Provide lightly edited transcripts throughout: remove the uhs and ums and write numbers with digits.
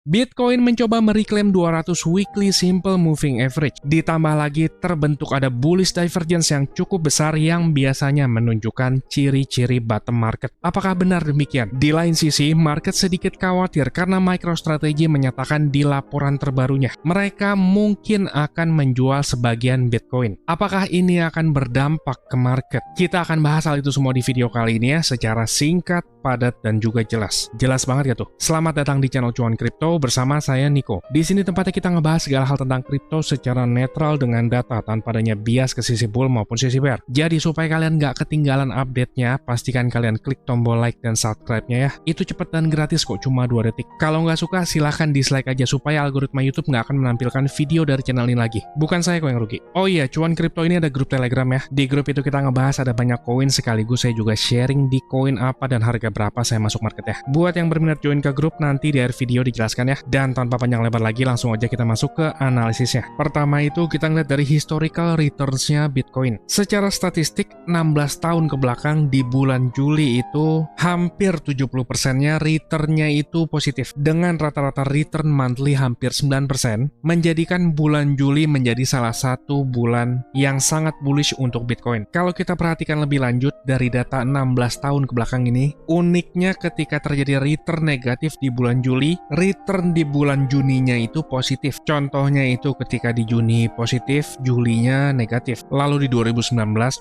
Bitcoin mencoba mereklaim 200 weekly simple moving average. Ditambah lagi terbentuk ada bullish divergence yang cukup besar yang biasanya menunjukkan ciri-ciri bottom market. Apakah benar demikian? Di lain sisi, market sedikit khawatir karena MicroStrategy menyatakan di laporan terbarunya, mereka mungkin akan menjual sebagian Bitcoin. Apakah ini akan berdampak ke market? Kita akan bahas hal itu semua di video kali ini ya, secara singkat, padat, dan juga jelas. Jelas banget ya tuh. Selamat datang di channel Cuan Kripto bersama saya Niko. Di sini tempatnya kita ngebahas segala hal tentang kripto secara netral dengan data tanpa adanya bias ke sisi bull maupun sisi bear. Jadi supaya kalian nggak ketinggalan update-nya, pastikan kalian klik tombol like dan subscribe-nya ya. Itu cepet dan gratis kok, cuma 2 detik. Kalau nggak suka, silahkan dislike aja supaya algoritma YouTube nggak akan menampilkan video dari channel ini lagi. Bukan saya kok yang rugi. Oh iya, Cuan Kripto ini ada grup Telegram ya. Di grup itu kita ngebahas ada banyak koin sekaligus saya juga sharing di koin apa dan harga berapa saya masuk market ya. Buat yang berminat join ke grup, nanti di akhir video dijelaskan ya. Dan tanpa panjang lebar lagi, langsung aja kita masuk ke analisisnya. Pertama itu kita ngeliat dari historical returns-nya Bitcoin. Secara statistik, 16 tahun ke belakang di bulan Juli itu hampir 70%-nya return-nya itu positif. Dengan rata-rata return monthly hampir 9%, menjadikan bulan Juli menjadi salah satu bulan yang sangat bullish untuk Bitcoin. Kalau kita perhatikan lebih lanjut dari data 16 tahun ke belakang ini, uniknya ketika terjadi return negatif di bulan Juli, return di bulan Juninya itu positif. Contohnya itu ketika di Juni positif, Julinya negatif. Lalu di 2019,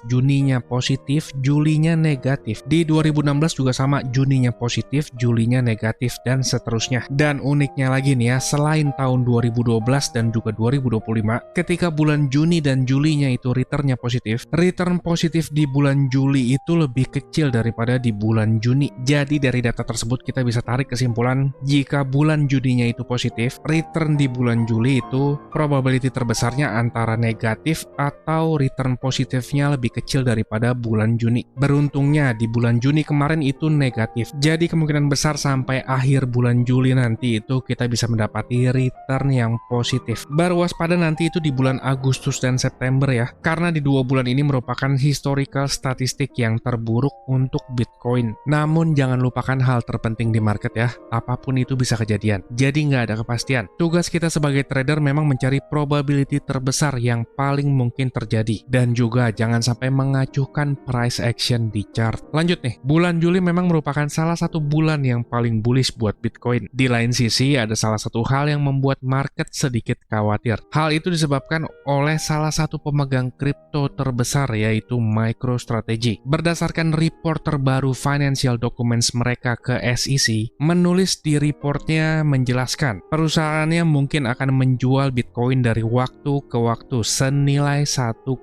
Juninya positif, Julinya negatif. Di 2016 juga sama, Juninya positif, Julinya negatif, dan seterusnya. Dan uniknya lagi nih ya, selain tahun 2012 dan juga 2025, ketika bulan Juni dan Julinya itu returnnya positif, return positif di bulan Juli itu lebih kecil daripada di bulan Juni. Jadi dari data tersebut kita bisa tarik kesimpulan, jika bulan Juninya itu positif, return di bulan Juli itu probability terbesarnya antara negatif atau return positifnya lebih kecil daripada bulan Juni. Beruntungnya di bulan Juni kemarin itu negatif. Jadi kemungkinan besar sampai akhir bulan Juli nanti itu kita bisa mendapati return yang positif. Baru waspada nanti itu di bulan Agustus dan September ya. Karena di 2 bulan ini merupakan historical statistik yang terburuk untuk Bitcoin. Namun jangan lupakan hal terpenting di market ya. Apapun itu bisa kejadian. Jadi nggak ada kepastian. Tugas kita sebagai trader memang mencari probability terbesar yang paling mungkin terjadi. Dan juga jangan sampai mengacuhkan price action di chart. Lanjut nih, bulan Juli memang merupakan salah satu bulan yang paling bullish buat Bitcoin. Di lain sisi, ada salah satu hal yang membuat market sedikit khawatir. Hal itu disebabkan oleh salah satu pemegang kripto terbesar yaitu MicroStrategy. Berdasarkan report terbaru Financial Documents mereka ke SEC, menulis di reportnya menjelaskan perusahaannya mungkin akan menjual Bitcoin dari waktu ke waktu senilai 1,2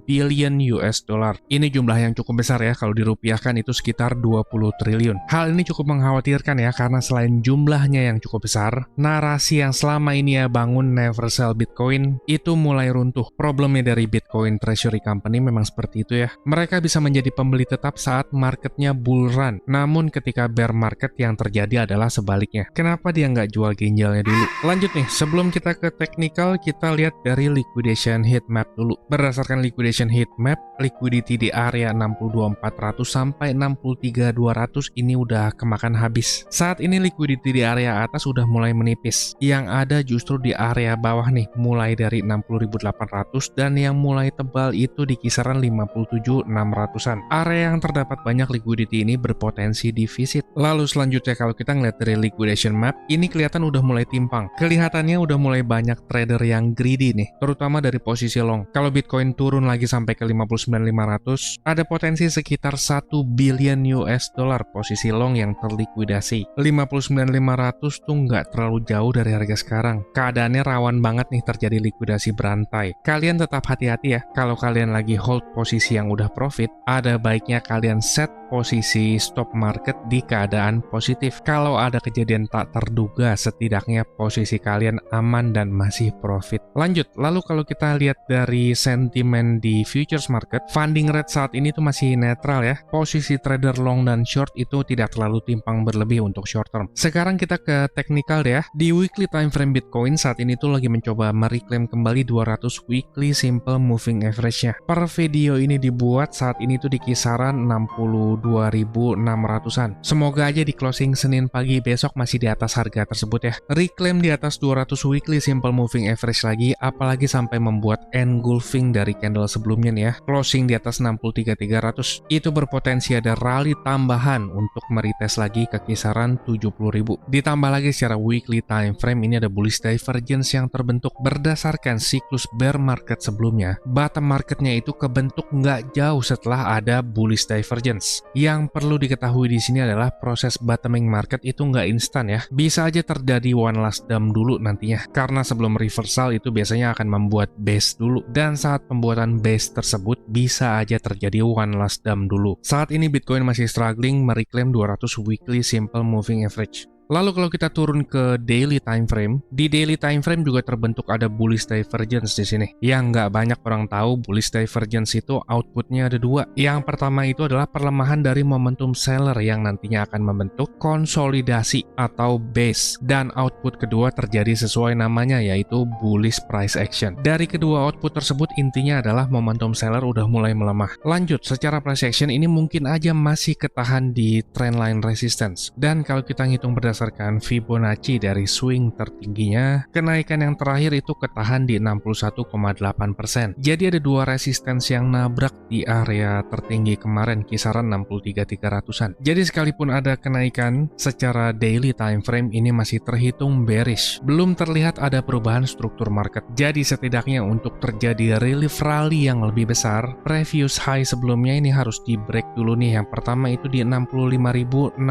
billion US dollar. Ini jumlah yang cukup besar ya, kalau dirupiahkan itu sekitar 20 triliun. Hal ini cukup mengkhawatirkan ya, karena selain jumlahnya yang cukup besar, narasi yang selama ini ya bangun never sell Bitcoin itu mulai runtuh. Problemnya dari Bitcoin Treasury Company memang seperti itu ya. Mereka bisa menjadi pembeli tetap saat marketnya bull run. Namun ketika bear market yang terjadi adalah sebaliknya. Kenapa dia nggak jual ginjalnya dulu? Lanjut nih, sebelum kita ke technical, kita lihat dari liquidation heat map dulu. Berdasarkan liquidation heat map, liquidity di area 62.400 sampai 63.200 ini udah kemakan habis. Saat ini liquidity di area atas udah mulai menipis. Yang ada justru di area bawah nih, mulai dari 60.800 dan yang mulai tebal itu di kisaran 57.600-an. Area yang terdapat banyak liquidity ini berpotensi defisit. Lalu selanjutnya kalau kita ngeliat dari liquidation map, ini kelihatan udah mulai timpang. Kelihatannya udah mulai banyak trader yang greedy nih, terutama dari posisi long. Kalau Bitcoin turun lagi sampai ke 59.500, ada potensi sekitar 1 billion US dollar posisi long yang terlikuidasi. 59.500 tuh nggak terlalu jauh dari harga sekarang. Keadaannya rawan banget nih terjadi likuidasi berantai. Kalian tetap hati-hati ya, kalau kalian lagi hold posisi yang udah profit, ada baiknya kalian set posisi stop market di keadaan positif. Kalau ada kejadian tak terduga, setidaknya posisi kalian aman dan masih profit. Lanjut, lalu kalau kita lihat dari sentimen di futures market, funding rate saat ini tuh masih netral ya. Posisi trader long dan short itu tidak terlalu timpang berlebih untuk short term. Sekarang kita ke technical deh ya. Di weekly time frame Bitcoin saat ini tuh lagi mencoba mereklaim kembali 200 weekly simple moving average-nya. Per video ini dibuat saat ini tuh di kisaran 62 52.600-an. Semoga aja di closing Senin pagi besok masih di atas harga tersebut ya. Reclaim di atas 200 weekly simple moving average lagi, apalagi sampai membuat engulfing dari candle sebelumnya nih ya. Closing di atas 63.300. Itu berpotensi ada rally tambahan untuk meretest lagi ke kisaran 70.000. Ditambah lagi secara weekly time frame ini ada bullish divergence yang terbentuk berdasarkan siklus bear market sebelumnya. Bottom marketnya itu kebentuk nggak jauh setelah ada bullish divergence. Yang perlu diketahui di sini adalah proses bottoming market itu nggak instan ya. Bisa aja terjadi one last dump dulu nantinya. Karena sebelum reversal itu biasanya akan membuat base dulu. Dan saat pembuatan base tersebut bisa aja terjadi one last dump dulu. Saat ini Bitcoin masih struggling mereclaim 200 weekly simple moving average. Lalu kalau kita turun ke daily time frame, di daily time frame juga terbentuk ada bullish divergence di sini. Yang nggak banyak orang tahu, bullish divergence itu outputnya ada dua. Yang pertama itu adalah perlemahan dari momentum seller yang nantinya akan membentuk konsolidasi atau base. Dan output kedua terjadi sesuai namanya, yaitu bullish price action. Dari kedua output tersebut intinya adalah momentum seller udah mulai melemah. Lanjut, secara price action ini mungkin aja masih ketahan di trendline resistance. Dan kalau kita ngitung berdasarkan Fibonacci dari swing tertingginya, kenaikan yang terakhir itu ketahan di 61,8%. Jadi ada dua resistance yang nabrak di area tertinggi kemarin, kisaran 63.300-an. Jadi sekalipun ada kenaikan, secara daily time frame ini masih terhitung bearish. Belum terlihat ada perubahan struktur market. Jadi setidaknya untuk terjadi relief rally yang lebih besar, previous high sebelumnya ini harus di break dulu nih. Yang pertama itu di 65.600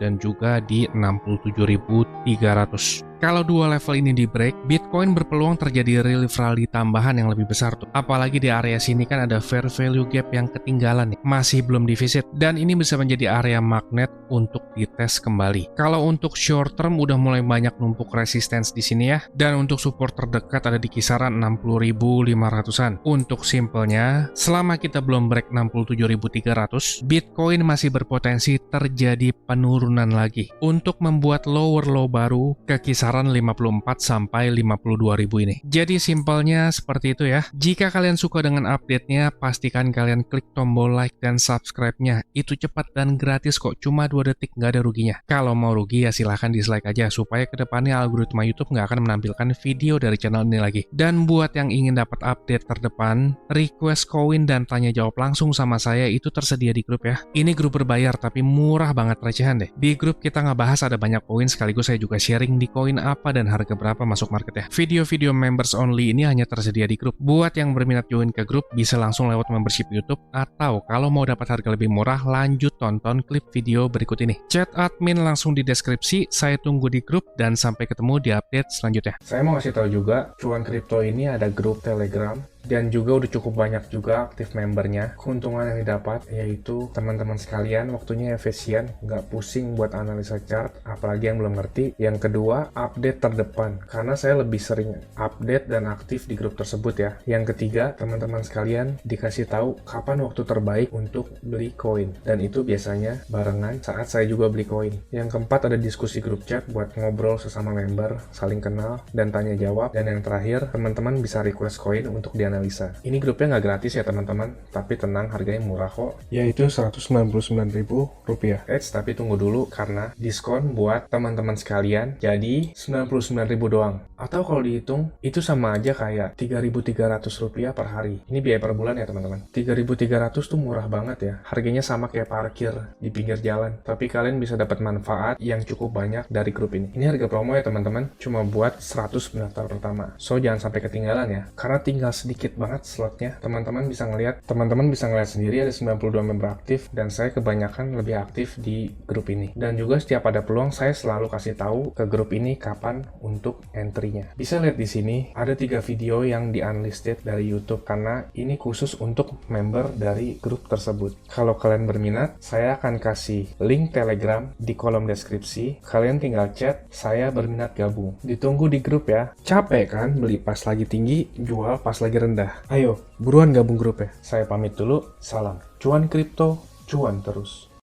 dan juga di 67.300. Kalau dua level ini di break, Bitcoin berpeluang terjadi relief rally tambahan yang lebih besar tuh. Apalagi di area sini kan ada fair value gap yang ketinggalan nih, masih belum divisit. Dan ini bisa menjadi area magnet untuk dites kembali. Kalau untuk short term udah mulai banyak numpuk resistance di sini ya. Dan untuk support terdekat ada di kisaran 60.500-an. Untuk simpelnya, selama kita belum break 67.300, Bitcoin masih berpotensi terjadi penurunan lagi untuk membuat lower low baru ke kisaran 54 sampai 52.000 ini. Jadi simpelnya seperti itu ya. Jika kalian suka dengan update-nya, pastikan kalian klik tombol like dan subscribe-nya. Itu cepat dan gratis kok, cuma 2 detik, nggak ada ruginya. Kalau mau rugi ya silahkan dislike aja, supaya kedepannya algoritma YouTube nggak akan menampilkan video dari channel ini lagi. Dan buat yang ingin dapat update terdepan, request koin dan tanya jawab langsung sama saya itu tersedia di grup ya. Ini grup berbayar tapi murah banget, recehan deh. Di grup kita ngebahas ada banyak koin, sekaligus saya juga sharing di koin apa dan harga berapa masuk market ya. Video-video members only ini hanya tersedia di grup. Buat yang berminat join ke grup, bisa langsung lewat membership YouTube, atau kalau mau dapat harga lebih murah, lanjut tonton klip video berikut ini. Chat admin langsung di deskripsi, saya tunggu di grup, dan sampai ketemu di update selanjutnya. Saya mau kasih tahu juga, cuan kripto ini ada grup Telegram, dan juga udah cukup banyak juga aktif membernya. Keuntungan yang didapat yaitu teman-teman sekalian waktunya efisien, nggak pusing buat analisa chart, apalagi yang belum ngerti. Yang kedua, update terdepan, karena saya lebih sering update dan aktif di grup tersebut ya. Yang ketiga, teman-teman sekalian dikasih tahu kapan waktu terbaik untuk beli koin, dan itu biasanya barengan saat saya juga beli koin. Yang keempat, ada diskusi grup chat buat ngobrol sesama member, saling kenal dan tanya jawab. Dan yang terakhir, teman-teman bisa request koin untuk dianalisa. Ini grupnya nggak gratis ya teman-teman, tapi tenang, harganya murah kok, yaitu Rp199.000. Tapi tunggu dulu karena diskon buat teman-teman sekalian, jadi Rp99.000 doang. Atau kalau dihitung, itu sama aja kayak Rp3.300 per hari. Ini biaya per bulan ya teman-teman. Rp3.300 tuh murah banget ya. Harganya sama kayak parkir di pinggir jalan. Tapi kalian bisa dapat manfaat yang cukup banyak dari grup ini. Ini harga promo ya teman-teman, cuma buat 100 pendaftar pertama. So jangan sampai ketinggalan ya, karena tinggal sedikit banget slotnya. Teman-teman bisa ngelihat sendiri ada 92 member aktif, dan saya kebanyakan lebih aktif di grup ini. Dan juga setiap ada peluang, saya selalu kasih tahu ke grup ini kapan untuk entry-nya. Bisa lihat di sini ada 3 video yang di unlisted dari YouTube, karena ini khusus untuk member dari grup tersebut. Kalau kalian berminat, saya akan kasih link Telegram di kolom deskripsi. Kalian tinggal chat, saya berminat gabung. Ditunggu di grup ya. Capek kan beli pas lagi tinggi, jual pas lagi rendah? Ayo, buruan gabung grup ya. Saya pamit dulu, salam. Cuan kripto, cuan terus.